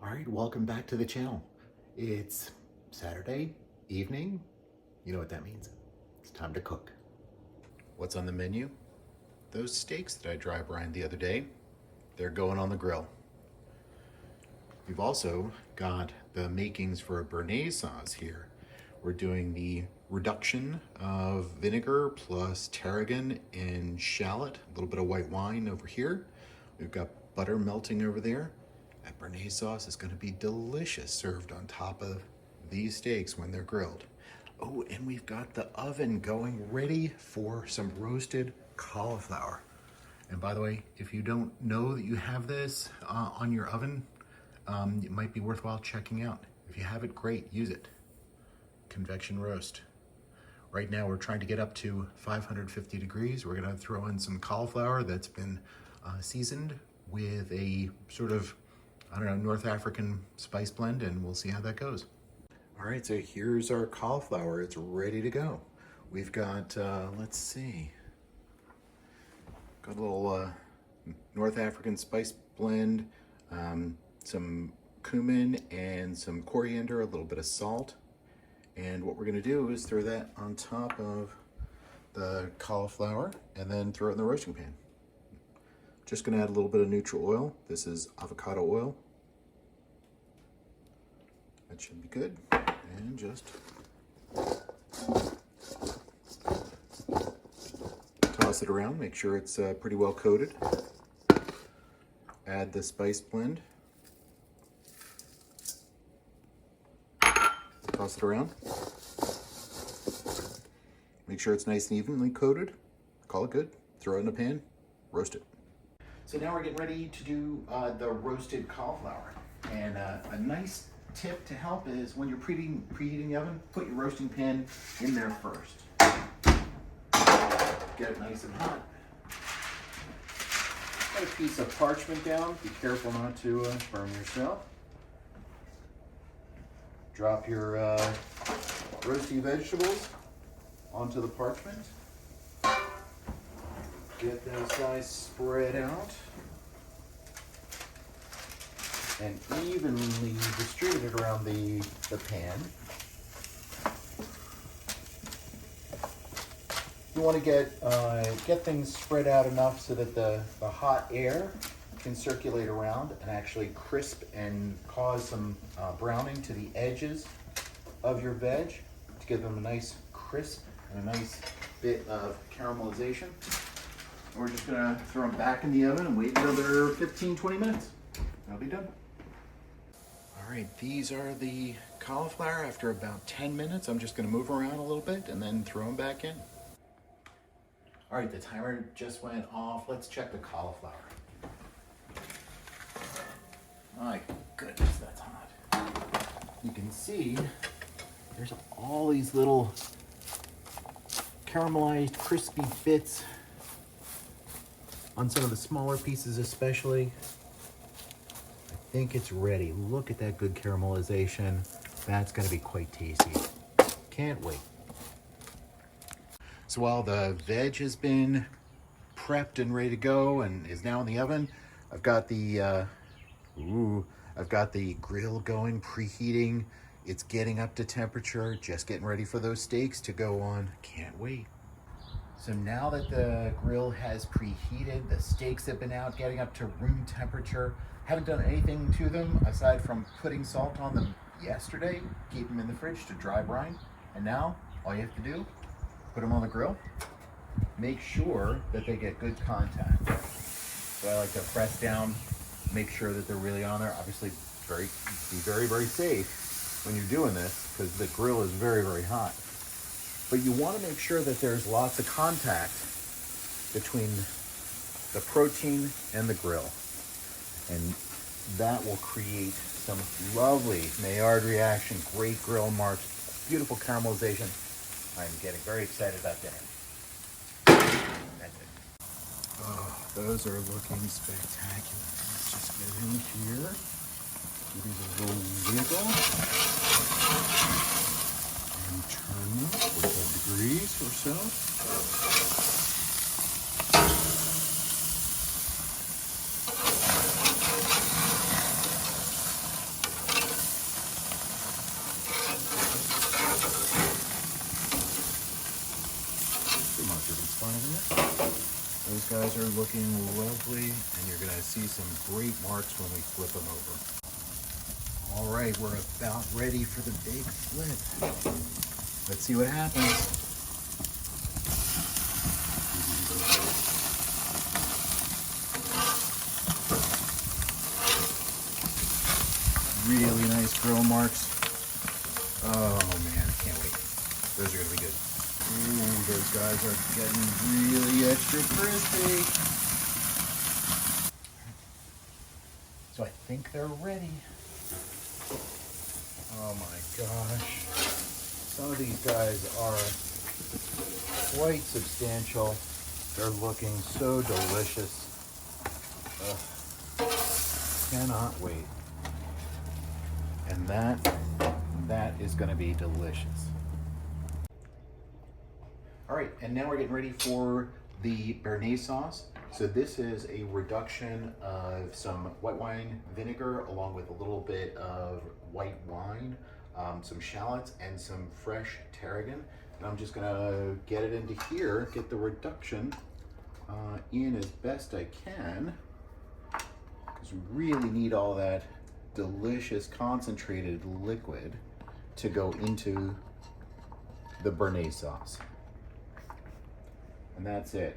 All right, welcome back to the channel. It's Saturday evening. You know what that means. It's time to cook. What's on the menu? Those steaks that I dry brined the other day, they're going on the grill. We've also got the makings for a Bearnaise sauce here. We're doing the reduction of vinegar plus tarragon and shallot, a little bit of white wine over here. We've got butter melting over there. That Bearnaise sauce is going to be delicious served on top of these steaks when they're grilled. Oh, and we've got the oven going ready for some roasted cauliflower. And by the way, if you don't know that you have this on your oven, it might be worthwhile checking out. If you have it, great, use it. Convection roast. Right now we're trying to get up to 550 degrees. We're gonna throw in some cauliflower that's been seasoned with a sort of, I don't know, North African spice blend, and we'll see how that goes. All right, so here's our cauliflower. It's ready to go. We've got, let's see, got a little North African spice blend, some cumin and some coriander, a little bit of salt. And what we're gonna do is throw that on top of the cauliflower and then throw it in the roasting pan. Just gonna add a little bit of neutral oil. This is avocado oil. That should be good. And just toss it around, make sure it's pretty well coated. Add the spice blend. Toss it around. Make sure it's nice and evenly coated. Call it good. Throw it in a pan, roast it. So now we're getting ready to do the roasted cauliflower. And a nice tip to help is when you're preheating the oven, put your roasting pan in there first. Get it nice and hot. Put a piece of parchment down. Be careful not to burn yourself. Drop your roasty vegetables onto the parchment. Get those guys spread out and evenly distributed around the pan. You want to get things spread out enough so that the hot air can circulate around and actually crisp and cause some browning to the edges of your veg to give them a nice crisp and a nice bit of caramelization. And we're just gonna throw them back in the oven and wait another 15-20 minutes. That'll be done. All right, these are the cauliflower. After about 10 minutes, I'm just gonna move around a little bit and then throw them back in. All right, the timer just went off. Let's check the cauliflower. My goodness, that's hot. You can see there's all these little caramelized, crispy bits on some of the smaller pieces especially. I think it's ready. Look at that good caramelization. That's gonna be quite tasty. Can't wait. So while the veg has been prepped and ready to go and is now in the oven, I've got the grill going, preheating. It's getting up to temperature, just getting ready for those steaks to go on. Can't wait. So now that the grill has preheated, the steaks have been out, getting up to room temperature. Haven't done anything to them aside from putting salt on them yesterday, keep them in the fridge to dry brine. And now all you have to do, put them on the grill, make sure that they get good contact. So I like to press down, make sure that they're really on there. Obviously, be very, very safe when you're doing this because the grill is very, very hot. But you want to make sure that there's lots of contact between the protein and the grill. And that will create some lovely Maillard reaction, great grill marks, beautiful caramelization. I'm getting very excited about dinner. That's it. Oh, those are looking spectacular. Let's just get in here. Give these a little wiggle. And turn them 45 degrees or so. guys are looking lovely, and you're gonna see some great marks when we flip them over. All right, we're about ready for the big flip. Let's see what happens. Really nice grill marks. Oh man, can't wait. Those are gonna be good. Ooh, those guys are getting really extra crispy. So I think they're ready. Oh my gosh. Some of these guys are quite substantial. They're looking so delicious. Ugh. Cannot wait. And that is going to be delicious. All right, and now we're getting ready for the Bearnaise sauce. So this is a reduction of some white wine vinegar along with a little bit of white wine, some shallots, and some fresh tarragon. And I'm just gonna get it into here, get the reduction in as best I can, because we really need all that delicious concentrated liquid to go into the Bearnaise sauce. And that's it.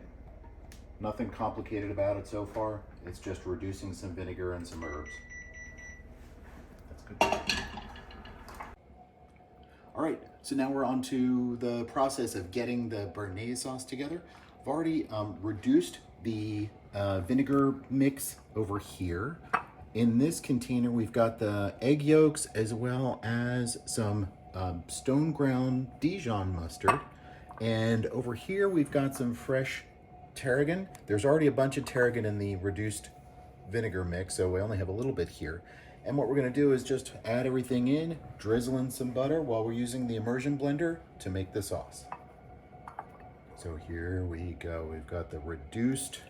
Nothing complicated about it so far. It's just reducing some vinegar and some herbs. That's good. All right, so now we're on to the process of getting the Bearnaise sauce together. I've already reduced the vinegar mix over here. In this container, we've got the egg yolks as well as some stone ground Dijon mustard. And over here, we've got some fresh tarragon. There's already a bunch of tarragon in the reduced vinegar mix, so we only have a little bit here. And what we're gonna do is just add everything in, drizzle in some butter while we're using the immersion blender to make the sauce. So here we go. We've got the reduced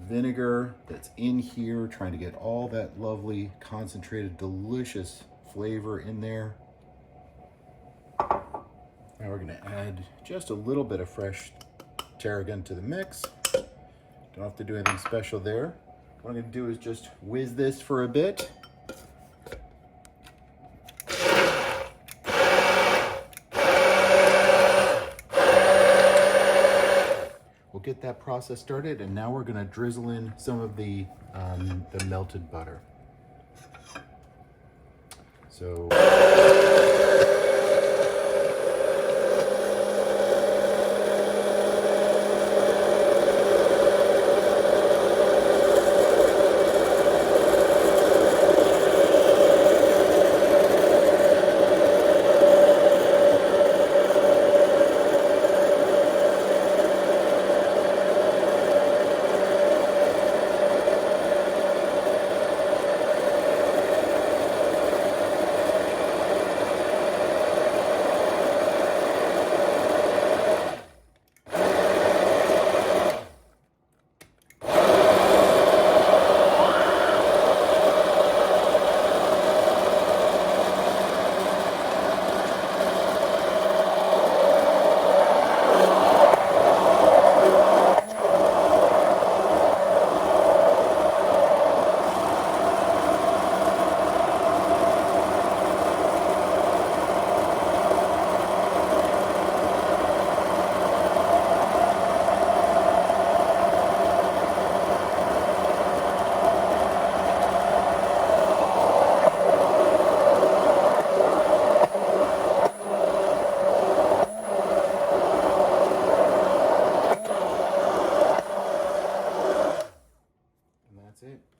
vinegar that's in here, trying to get all that lovely, concentrated, delicious flavor in there. Now we're gonna add just a little bit of fresh tarragon to the mix. Don't have to do anything special there. What I'm gonna do is just whiz this for a bit. We'll get that process started, and now we're gonna drizzle in some of the melted butter. So.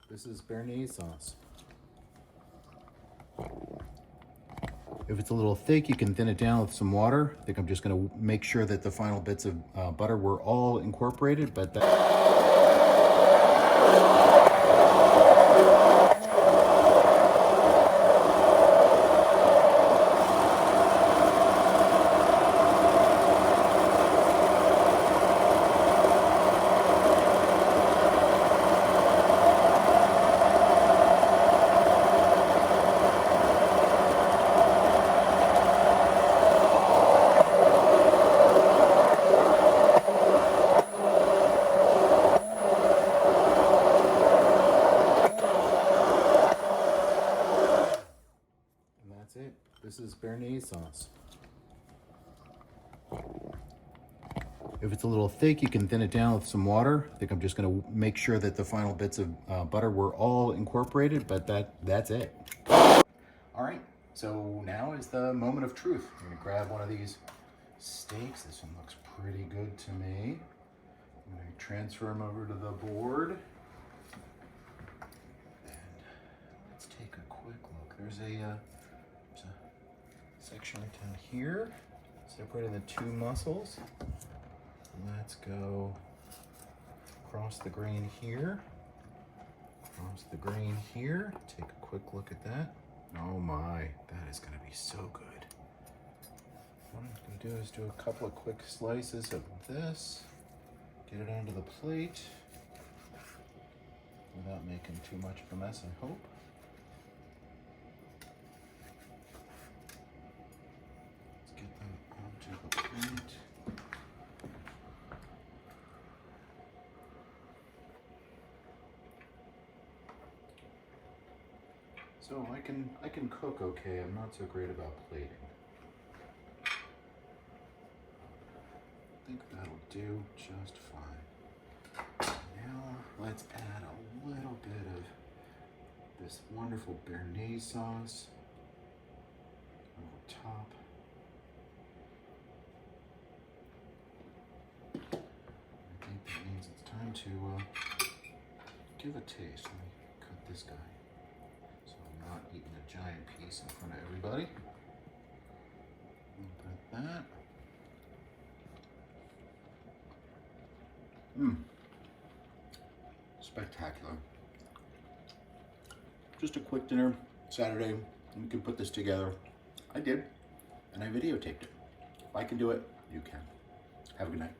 This is Bearnaise sauce. If it's a little thick, you can thin it down with some water. I think I'm just gonna make sure that the final bits of butter were all incorporated, but that... This is Bearnaise sauce. If it's a little thick, you can thin it down with some water. I think I'm just gonna make sure that the final bits of butter were all incorporated, but that's it. All right, so now is the moment of truth. I'm gonna grab one of these steaks. This one looks pretty good to me. I'm gonna transfer them over to the board. And let's take a quick look. There's a section right down here, separating the two muscles. Let's go across the grain here, across the grain here. Take a quick look at that. Oh my, that is gonna be so good. What I'm gonna do is do a couple of quick slices of this, get it onto the plate without making too much of a mess, I hope. Let's get them onto the plate. So I can cook okay. I'm not so great about plating. I think that'll do just fine. Now let's add a little bit of this wonderful Bearnaise sauce over top. I think that means it's time to give a taste. Let me cut this guy. Not eating a giant piece in front of everybody. Put that. Spectacular. Just a quick dinner, Saturday. You can put this together. I did, and I videotaped it. If I can do it, you can. Have a good night.